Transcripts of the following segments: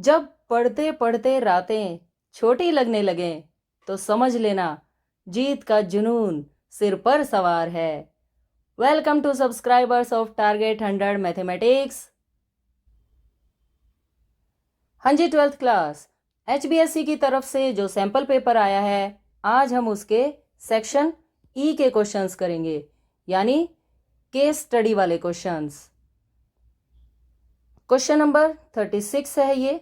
जब पढ़ते पढ़ते रातें छोटी लगने लगें तो समझ लेना जीत का जुनून सिर पर सवार है। Welcome to subscribers of target 100 mathematics. हाँ जी, 12th क्लास HBSC की तरफ से जो सैंपल पेपर आया है, आज हम उसके सेक्शन ई के क्वेश्चंस करेंगे, यानी केस स्टडी वाले क्वेश्चंस। क्वेश्चन नंबर 36 है ये।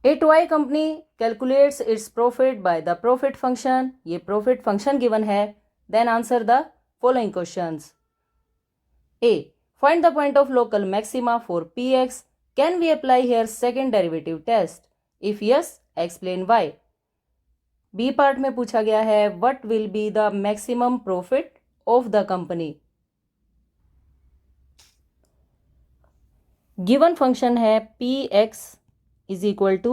A toy company calculates its profit by the profit function. ये profit function given है. Then answer the following questions. A. Find the point of local maxima for Px. Can we apply here second derivative test? If yes, explain why. B part में पूछा गया है what will be the maximum profit of the company. Given function है Px is equal to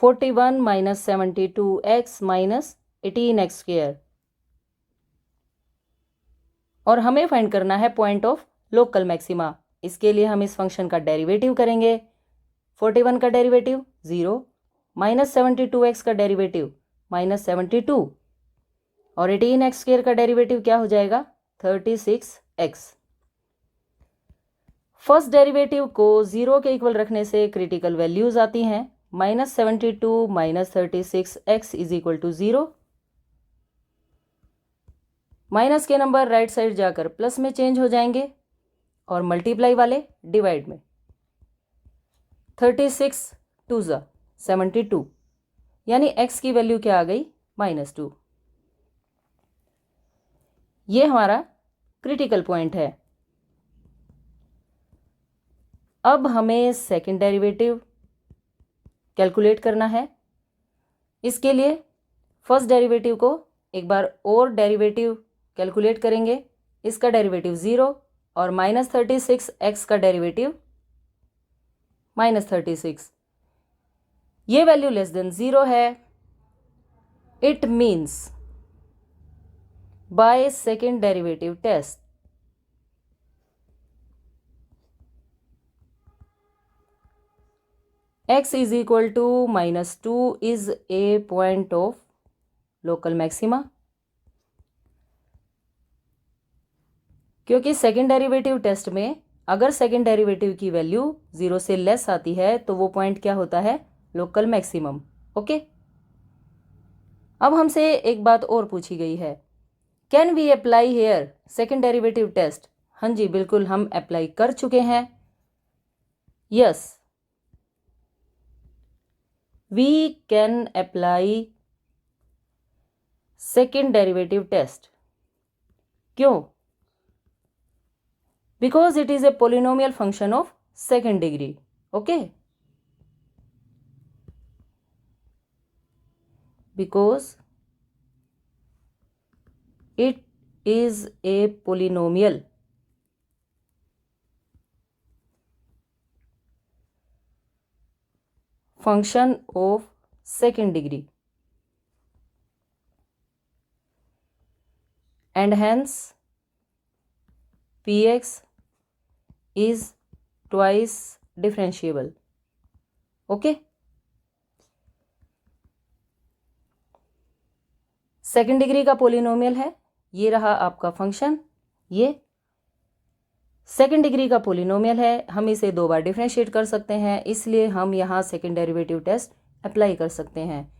41 minus 72x minus 18x square, और हमें find करना है point of local maxima. इसके लिए हम इस फंक्शन का डेरिवेटिव करेंगे। 41 का डेरिवेटिव 0, माइनस 72x का डेरिवेटिव माइनस 72, और 18x स्क्वायर का डेरिवेटिव क्या हो जाएगा 36x। फर्स्ट डेरिवेटिव को 0 के इक्वल रखने से क्रिटिकल वैल्यूज आती हैं। Minus 72 minus 36x is equal to 0। Minus के नंबर राइट साइड जाकर प्लस में चेंज हो जाएंगे और मल्टीप्लाई वाले डिवाइड में। 36 2 ज़ा 72, यानी x की वैल्यू क्या आ गई -2। ये हमारा क्रिटिकल पॉइंट है। अब हमें सेकंड डेरिवेटिव कैलकुलेट करना है। इसके लिए फर्स्ट डेरिवेटिव को एक बार और डेरिवेटिव कैलकुलेट करेंगे। इसका डेरिवेटिव 0 और माइनस 36x का डेरिवेटिव -36। ये वैल्यू लेस देन 0 है। It means by second derivative test x is equal to -2 is a point of local maxima, क्योंकि सेकेंड डेरिवेटिव टेस्ट में अगर सेकेंड डेरिवेटिव की वैल्यू 0 से लेस आती है तो वो पॉइंट क्या होता है लोकल मैक्सिमम। ओके, अब हमसे एक बात और पूछी गई है, can we apply here second derivative test. हाँ जी, बिल्कुल हम अप्लाई कर चुके हैं। Yes, we can apply second derivative test. क्यों? Because it is a polynomial function of second degree. Okay? Because it is a polynomial function of second degree, and hence Px is twice differentiable. Okay? Second degree का polynomial है। ये रहा आपका function, ये second degree का polynomial है। हम इसे 2 बार डिफरेंशिएट कर सकते हैं, इसलिए हम यहाँ सेकेंड डेरिवेटिव टेस्ट अप्लाई कर सकते हैं।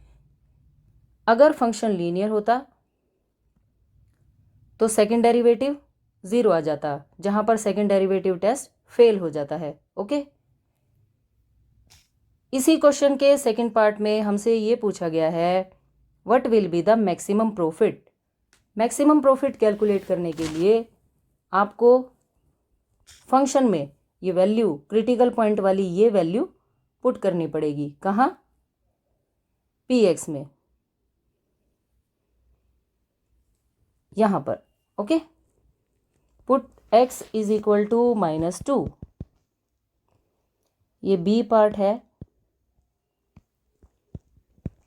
अगर फंक्शन लीनियर होता तो सेकेंड डेरिवेटिव 0 आ जाता, जहाँ पर सेकेंड डेरिवेटिव टेस्ट फेल हो जाता है। ओके, इसी क्वेश्चन के सेकेंड पार्ट में हमसे ये पूछा गया है what will be the maximum profit. Maximum profit calculate करने के लिए आपको फंक्शन में ये वैल्यू, क्रिटिकल पॉइंट वाली ये वैल्यू पुट करनी पड़ेगी। कहाँ? Px में, यहाँ पर। Okay, put x is equal to -2, ये B पार्ट है।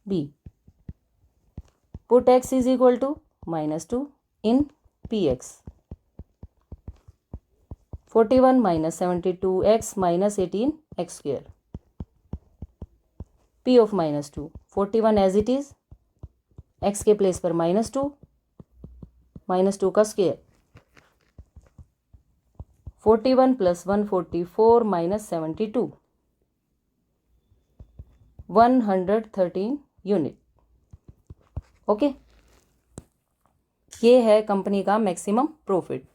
B, put x is equal to -2 इन Px। 41 minus 72x minus 18x square. P of minus 2. 41 as it is, x के प्लेस पर -2, -2 का square. 41 plus 144 minus 72. 113 unit. Okay, ये है company का maximum profit.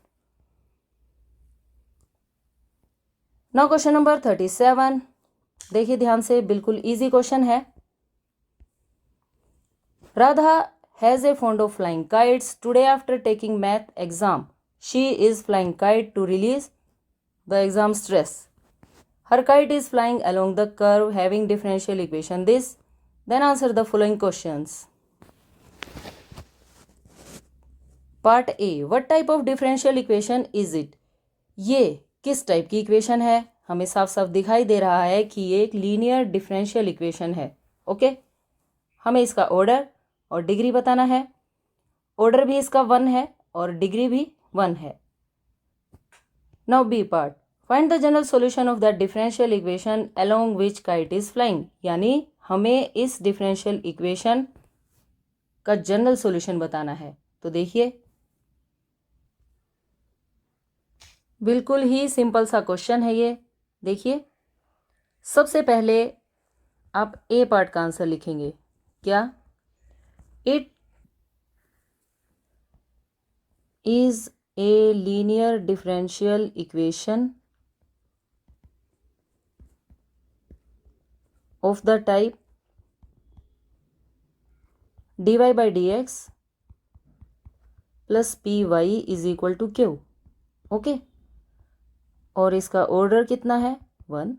Now question number 37. देखिए ध्यान से, बिल्कुल इजी क्वेश्चन है. Radha has a fond of flying kites. Today after taking math exam she is flying kite to release the exam stress. Her kite is flying along the curve having differential equation this. Then answer the following questions. Part A. What type of differential equation is it? ये किस type की equation है? हमें साफ साफ दिखाई दे रहा है कि ये एक लीनियर डिफरेंशियल इक्वेशन है. ओके, हमें इसका ऑर्डर और डिग्री बताना है. ऑर्डर भी इसका 1 है और डिग्री भी 1 है. Now B part. Find the general solution of the differential equation along which kite is flying. यानी हमें इस डिफरेंशियल इक्वेशन का जनरल सॉल्यूशन बताना है. तो देखिए, बिल्कुल ही सिंपल सा क्वेश्चन है ये. देखिए, सबसे पहले आप ए पार्ट का आंसर लिखेंगे. क्या? It is a linear differential equation of the type dy by dx plus py is equal to q. Okay, और इसका ऑर्डर कितना है? 1,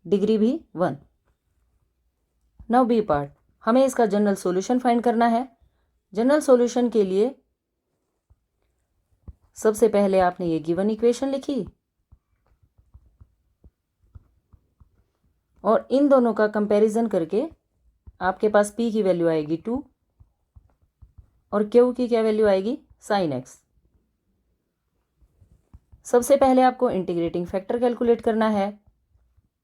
डिग्री भी 1. Now B part. हमें इसका जनरल सॉल्यूशन फाइंड करना है. जनरल सॉल्यूशन के लिए सबसे पहले आपने ये गिवन इक्वेशन लिखी और इन दोनों का कंपैरिजन करके आपके पास p की वैल्यू आएगी 2 और q की क्या वैल्यू आएगी? sin x. सबसे पहले आपको इंटीग्रेटिंग फैक्टर कैलकुलेट करना है.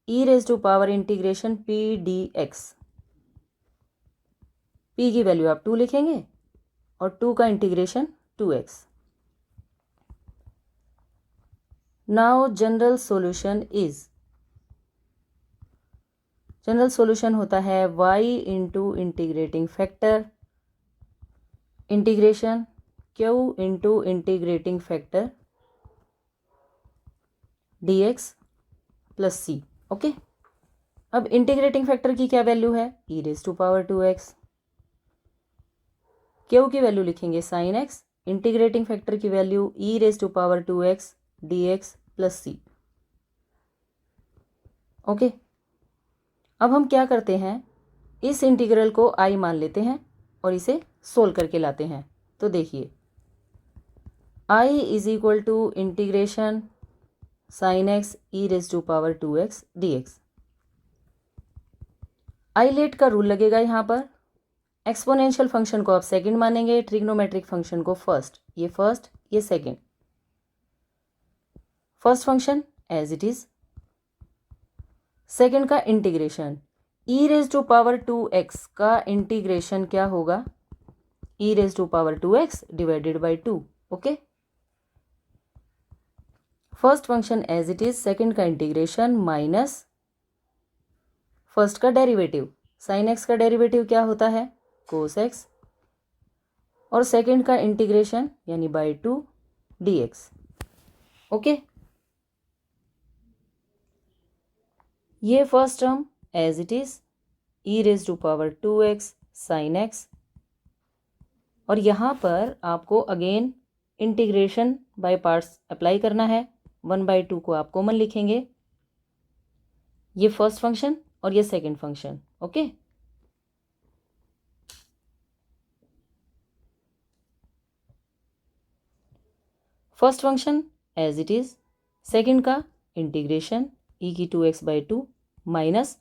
e raise to power integration p dx. p की वैल्यू आप 2 लिखेंगे और 2 का integration 2x. Now general solution is, general solution होता है y into integrating factor integration q into integrating factor dx plus c. Okay, अब इंटीग्रेटिंग फैक्टर की क्या वैल्यू है? e raise to power 2x. q की वैल्यू लिखेंगे sin x. Integrating factor की value e raise to power 2x dx plus c. Okay, अब हम क्या करते हैं, इस इंटीग्रल को i मान लेते हैं और इसे सोल्व करके लाते हैं. तो देखिए, i is equal to integration sine X E raise to power 2x dx. ILATE का रूल लगेगा यहाँ पर. एक्सपोनेंशियल फंक्शन को आप सेकंड मानेंगे, ट्रिग्नोमेट्रिक फंक्शन को फर्स्ट. ये फर्स्ट, ये second. First function as it is, second का integration e raise to power 2x का इंटीग्रेशन क्या होगा? e raise to power 2x divided by 2. Okay, first function as it is, second का integration minus first का derivative. Sine x का derivative क्या होता है? Cos x. और सेकंड का इंटीग्रेशन यानी बाई 2 dx. ओके, ये first term as it is e raise to power 2x sine x. और यहाँ पर आपको again integration by parts apply करना है. 1/2 को आप कॉमन लिखेंगे. ये फर्स्ट फंक्शन और ये second function. Okay, first function as it is, second का इंटीग्रेशन e की 2x/2 माइनस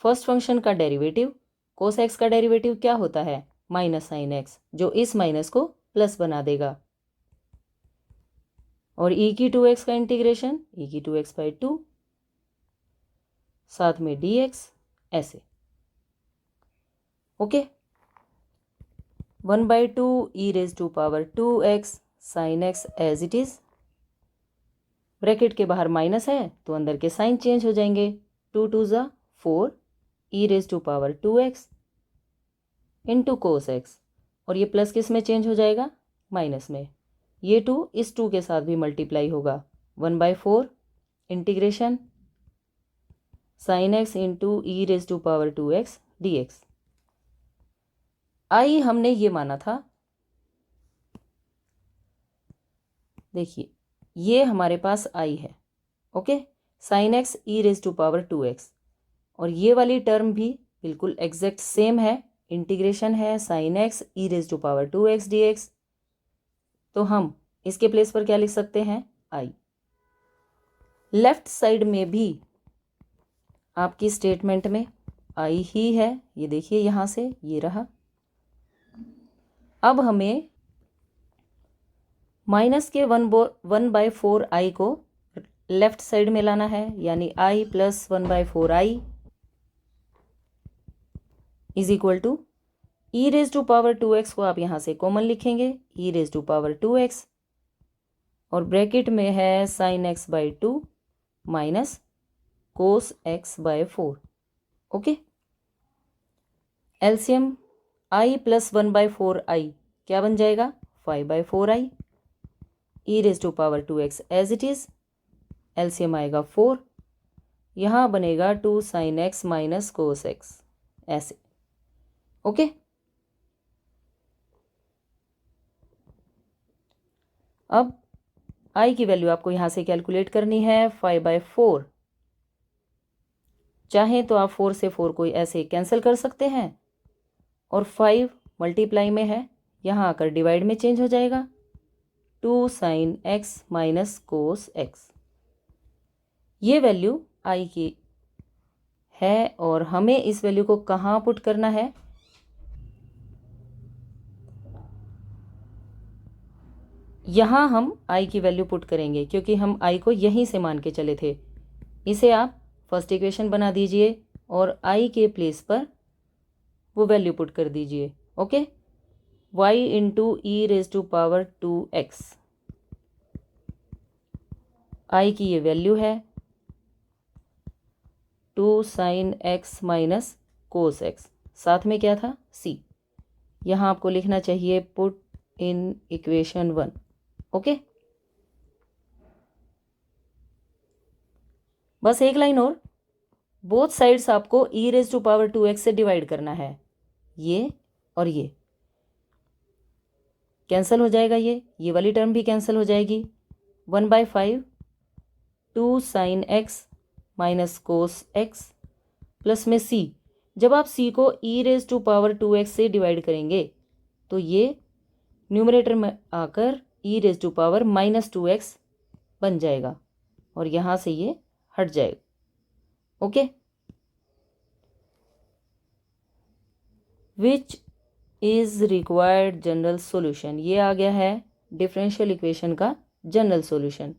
फर्स्ट फंक्शन का डेरिवेटिव कोस एक्स का डेरिवेटिव क्या होता है? माइनस साइन एक्स, जो इस माइनस को प्लस बना देगा. और e की 2x का इंटीग्रेशन e की 2x/2, साथ में dx, ऐसे। Okay, 1/2 e⁻²x sin x as it is. Bracket के बाहर माइनस है तो अंदर के साइन चेंज हो जाएंगे। 2 2 ज़ा 4 e⁻²x इंटू कोस एक्स, और ये प्लस किस में चेंज हो जाएगा? माइनस में। ये 2 इस 2 के साथ भी मल्टीप्लाई होगा। 1/4 integration sine x into e⁻²x dx। आई हमने ये माना था, देखिए ये हमारे पास आई है। ओके, साइन एक्स e⁻²x, और ये वाली टर्म भी बिल्कुल एग्जैक्ट सेम है, इंटीग्रेशन है साइन एक्स e⁻²x dx। तो हम इसके प्लेस पर क्या लिख सकते हैं? आई। लेफ्ट साइड में भी आपकी स्टेटमेंट में आई ही है, ये देखिए यहाँ से ये रहा। अब हमें माइनस के 1/4 आई को लेफ्ट साइड में लाना है, यानी I plus 1/4 I is equal to e⁻²x को आप यहाँ से कॉमन लिखेंगे, e⁻²x, और ब्रैकेट में है sine x/2 minus cos x/4। Okay, LCM I plus 1/4 I क्या बन जाएगा? 5/4 I, e⁻²x as it is, LCM आएगा 4, यहाँ बनेगा 2 sine x minus cos x, ऐसे। ओके, अब आई की वैल्यू आपको यहाँ से कैलकुलेट करनी है। 5/4, चाहें तो आप 4 से 4 को ऐसे कैंसिल कर सकते हैं, और 5 मल्टीप्लाई में है, यहाँ आकर डिवाइड में चेंज हो जाएगा। 2 sine x minus cos x, ये वैल्यू आई की है, और हमें इस वैल्यू को कहाँ पुट करना है? यहाँ हम आई की वैल्यू पुट करेंगे, क्योंकि हम आई को यहीं से मान के चले थे। इसे आप फर्स्ट इक्वेशन बना दीजिए और आई के प्लेस पर वो वैल्यू पुट कर दीजिए। ओके, y इंटू e⁻²x, आई की ये वैल्यू है 2 sine x minus cos x, साथ में क्या था? c। यहाँ आपको लिखना चाहिए पुट इन इक्वेशन 1। ओके, बस एक लाइन और, बोथ साइड्स आपको e⁻²x से डिवाइड करना है। ये और ये कैंसिल हो जाएगा, ये वाली टर्म भी कैंसिल हो जाएगी। 1/5 2 sine x minus cos x plus में c। जब आप c को e⁻²x से डिवाइड करेंगे तो ये न्यूमरेटर में आकर e⁻−2x बन जाएगा, और यहाँ से ये हट जाएगा। Okay, which is required general solution, ये आ गया है डिफरेंशियल इक्वेशन का general solution.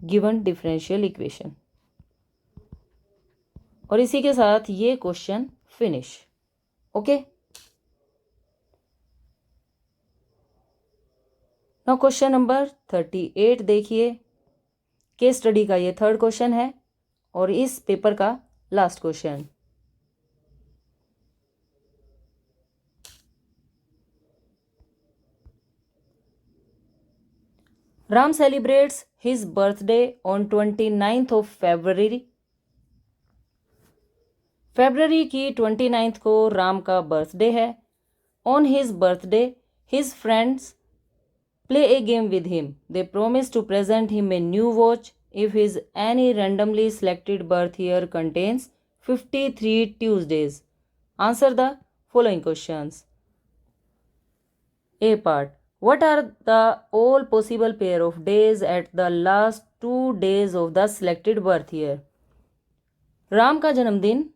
Given differential equation, और इसी के साथ ये question finish. Okay, now question number 38 देखिए। केस स्टडी का ये थर्ड क्वेश्चन है और इस पेपर का last question. Ram celebrates his birthday on 29th of February। फरवरी की 29th को राम का बर्थडे है। On his birthday his friends play a game with him. They promise to present him a new watch if his any randomly selected birth year contains 53 Tuesdays. Answer the following questions. A part. What are the all possible pair of days at the last 2 days of the selected birth year? Ram का जन्मदिन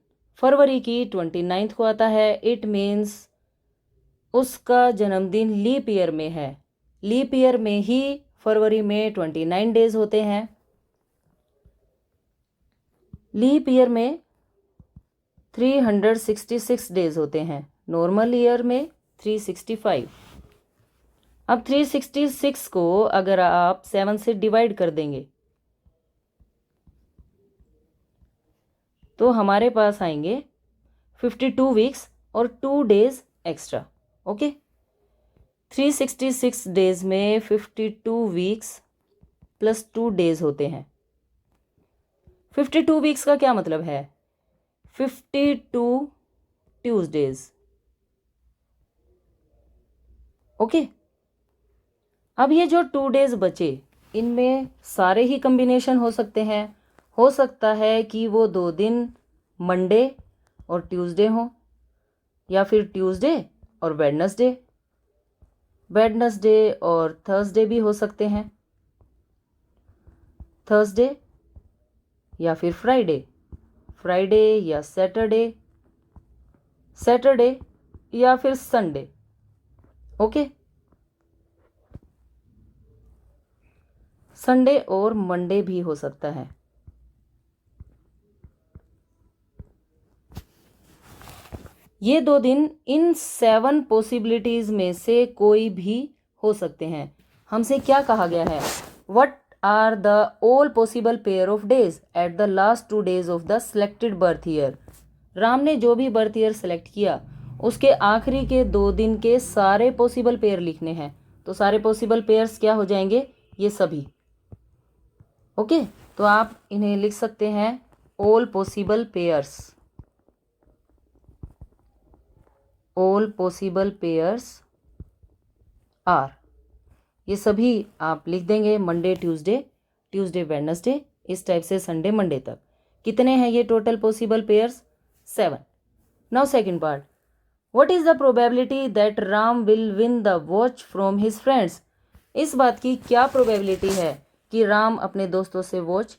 फरवरी की 29 को आता है। It means उसका जन्मदिन leap year में है। लीप ईयर में ही फरवरी में 29 डेज होते हैं। लीप ईयर में 366 डेज होते हैं, नॉर्मल ईयर में 365। अब 366 को अगर आप 7 से डिवाइड कर देंगे तो हमारे पास आएंगे 52 वीक्स और 2 डेज एक्स्ट्रा। ओके, 366 डेज में 52 वीक्स प्लस 2 डेज होते हैं। 52 वीक्स का क्या मतलब है? 52 ट्यूसडेज। ओके, अब ये जो 2 डेज बचे इनमें सारे ही कम्बिनेशन हो सकते हैं। हो सकता है कि वो 2 दिन मंडे और ट्यूसडे हों, या फिर ट्यूसडे और वेडनेसडे, वेडनेसडे और थर्सडे भी हो सकते हैं, थर्सडे या फिर फ्राइडे, फ्राइडे या सैटरडे, सैटरडे या फिर संडे। ओके, संडे और मंडे भी हो सकता है। ये 2 दिन इन 7 पॉसिबिलिटीज में से कोई भी हो सकते हैं। हमसे क्या कहा गया है? What are the all possible pair of days at the last 2 days of the selected birth year. Ram ने जो भी बर्थ ईयर सेलेक्ट किया उसके आखिरी के 2 दिन के सारे पॉसिबल पेयर लिखने हैं। तो सारे पॉसिबल पेयर्स क्या हो जाएंगे? ये सभी। ओके, तो आप इन्हें लिख सकते हैं all possible pairs. All possible pairs are, ये सभी आप लिख देंगे। मंडे ट्यूसडे, ट्यूसडे वेडनेसडे, इस टाइप से संडे मंडे तक। कितने हैं ये total possible pairs? 7। Now second part, what is the probability that Ram will win the watch from his friends. इस बात की क्या प्रोबेबिलिटी है कि राम अपने दोस्तों से वॉच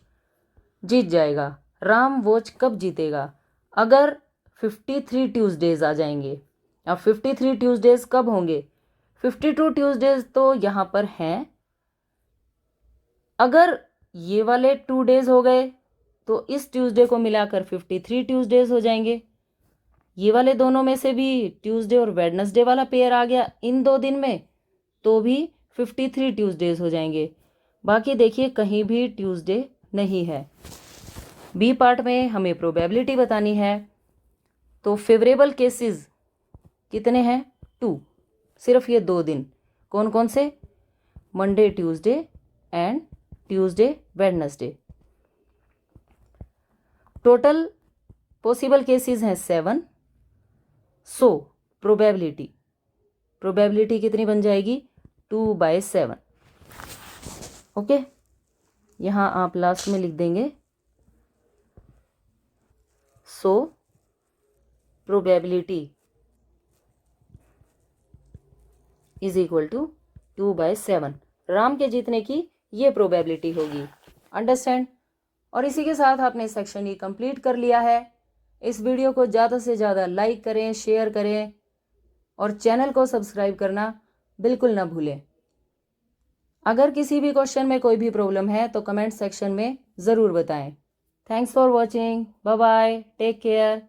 जीत जाएगा? राम वॉच कब जीतेगा? अगर 53 ट्यूसडेज आ जाएंगे। अब 53 ट्यूसडेज कब होंगे? 52 ट्यूसडेज तो यहाँ पर हैं। अगर ये वाले 2 डेज हो गए तो इस ट्यूसडे को मिलाकर 53 ट्यूसडेज हो जाएंगे। ये वाले दोनों में से भी ट्यूसडे और वेडनेसडे वाला पेयर आ गया इन 2 दिन में तो भी 53 ट्यूसडेज हो जाएंगे। बाकी देखिए कहीं भी ट्यूसडे नहीं है। बी पार्ट में हमें प्रोबेबिलिटी बतानी है। तो फेवरेबल केसेस कितने हैं? 2। सिर्फ ये 2 दिन। कौन कौन से? Monday Tuesday and Tuesday Wednesday. Total possible cases हैं 7। सो प्रोबेबिलिटी कितनी बन जाएगी? 2/7। ओके, यहाँ आप लास्ट में लिख देंगे so probability is equal to 2/7। Ram के जीतने की ये प्रोबेबिलिटी होगी। अंडरस्टैंड? और इसी के साथ आपने सेक्शन ये कंप्लीट कर लिया है। इस वीडियो को ज़्यादा से ज़्यादा लाइक करें, शेयर करें और चैनल को सब्सक्राइब करना बिल्कुल ना भूलें। अगर किसी भी क्वेश्चन में कोई भी प्रॉब्लम है तो कमेंट सेक्शन में ज़रूर बताएं। Thanks for watching. Bye bye, take care.